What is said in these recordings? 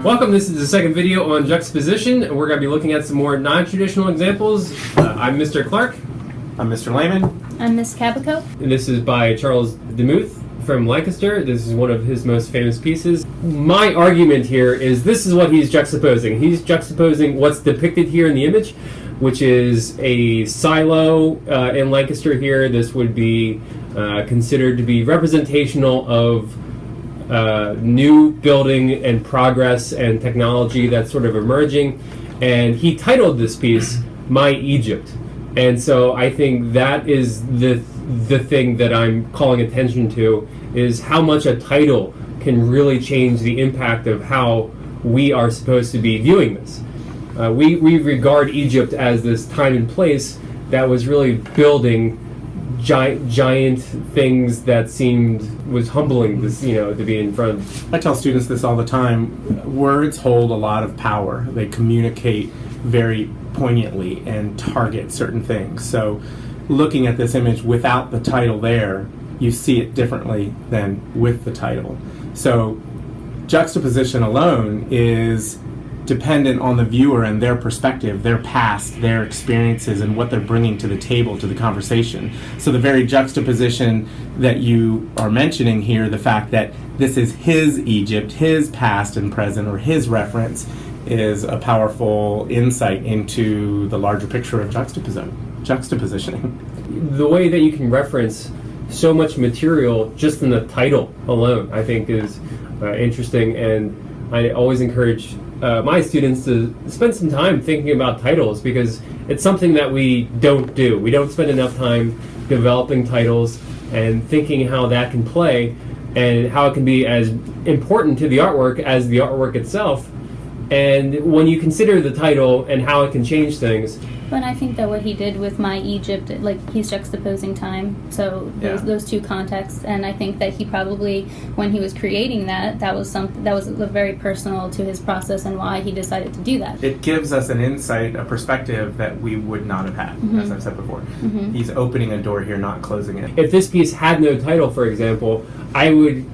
Welcome, this is the second video on juxtaposition. We're going to be looking at some more non-traditional examples. I'm Mr. Clark. I'm Mr. Lehman. I'm Miss Cabico. And this is by Charles Demuth from Lancaster. This is one of his most famous pieces. My argument here is this is what he's juxtaposing. He's juxtaposing what's depicted here in the image, which is a silo in Lancaster here. This would be considered to be representational of new building and progress and technology that's sort of emerging. And he titled this piece, My Egypt. And so I think that is the thing that I'm calling attention to, is how much a title can really change the impact of how we are supposed to be viewing this. We regard Egypt as this time and place that was really building giant things that was humbling this, to be in front of. I tell students this all the time. Words hold a lot of power. They communicate very poignantly and target certain things. So looking at this image without the title there, you see it differently than with the title. So juxtaposition alone is dependent on the viewer and their perspective, their past, their experiences, and what they're bringing to the table, to the conversation. So the very juxtaposition that you are mentioning here, the fact that this is his Egypt, his past and present, or his reference, is a powerful insight into the larger picture of juxtapositioning. The way that you can reference so much material just in the title alone, I think, is interesting, and I always encourage my students to spend some time thinking about titles, because it's something that we don't do. We don't spend enough time developing titles and thinking how that can play and how it can be as important to the artwork as the artwork itself. And when you consider the title and how it can change things. But I think that what he did with My Egypt, he's juxtaposing time, so those two contexts, and I think that he probably, when he was creating that was very personal to his process and why he decided to do that. It gives us an insight, a perspective that we would not have had, as I've said before. He's opening a door here, not closing it. If this piece had no title, for example, I would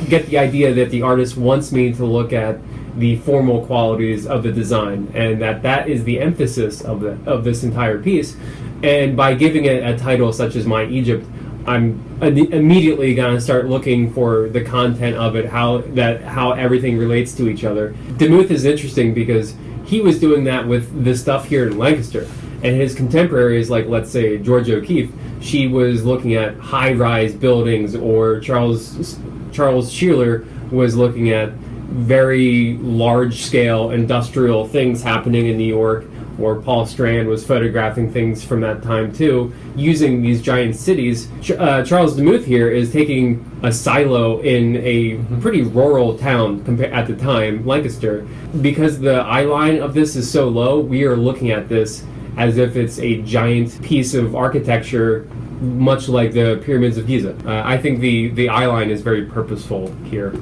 get the idea that the artist wants me to look at the formal qualities of the design, and that is the emphasis of this entire piece. And by giving it a title such as My Egypt, I'm immediately going to start looking for the content of it, how everything relates to each other. Demuth is interesting because he was doing that with the stuff here in Lancaster, and his contemporaries, like let's say Georgia O'Keeffe, she was looking at high-rise buildings, or Charles Shearer was looking at very large-scale industrial things happening in New York, or Paul Strand was photographing things from that time too, using these giant cities. Charles Demuth here is taking a silo in a pretty rural town at the time, Lancaster. Because the eye line of this is so low, we are looking at this as if it's a giant piece of architecture, much like the pyramids of Giza. I think the eye line is very purposeful here.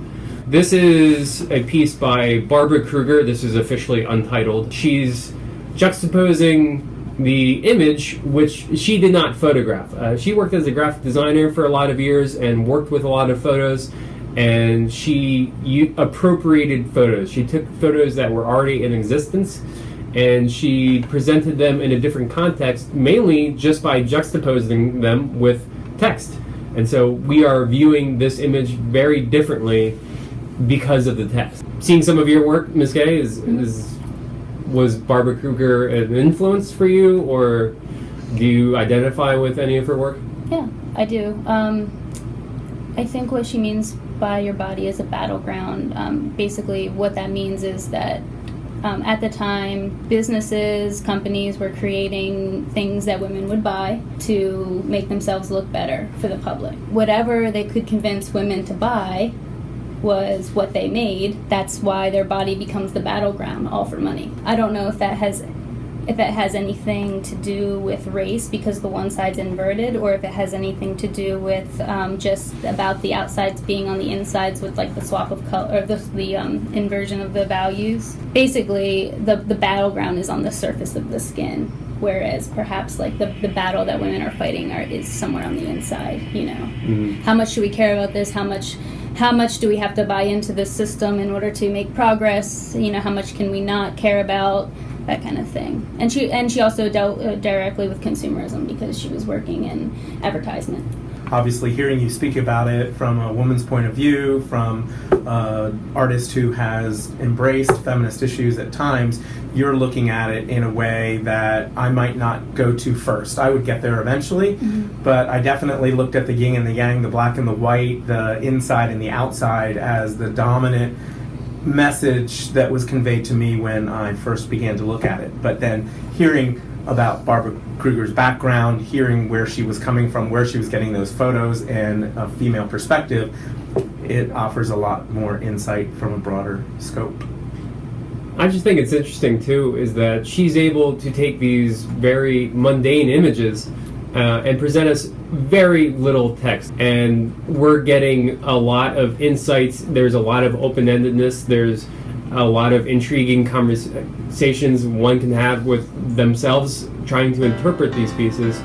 This is a piece by Barbara Kruger. This is officially untitled. She's juxtaposing the image, which she did not photograph. She worked as a graphic designer for a lot of years and worked with a lot of photos, and she appropriated photos. She took photos that were already in existence, and she presented them in a different context, mainly just by juxtaposing them with text. And so we are viewing this image very differently because of the text. Seeing some of your work, Ms. Gay, was Barbara Kruger an influence for you, or do you identify with any of her work? Yeah, I do. I think what she means by your body as a battleground, basically what that means is that at the time, businesses, companies were creating things that women would buy to make themselves look better for the public. Whatever they could convince women to buy was what they made. That's why their body becomes the battleground, all for money. I don't know if that has anything to do with race because the one side's inverted, or if it has anything to do with just about the outsides being on the insides with the swap of color, or the inversion of the values. Basically, the battleground is on the surface of the skin, whereas perhaps the battle that women are fighting is somewhere on the inside. How much should we care about this? How much how much do we have to buy into this system in order to make progress? How much can we not care about? That kind of thing. And she also dealt directly with consumerism because she was working in advertisement. Obviously, hearing you speak about it from a woman's point of view, from an artist who has embraced feminist issues at times, you're looking at it in a way that I might not go to first. I would get there eventually, but I definitely looked at the yin and the yang, the black and the white, the inside and the outside as the dominant message that was conveyed to me when I first began to look at it. But then hearing about Barbara Kruger's background, hearing where she was coming from, where she was getting those photos, and a female perspective, it offers a lot more insight from a broader scope. I just think it's interesting too is that she's able to take these very mundane images and present us very little text, and we're getting a lot of insights. There's a lot of open-endedness. There's a lot of intriguing conversations one can have with themselves trying to interpret these pieces.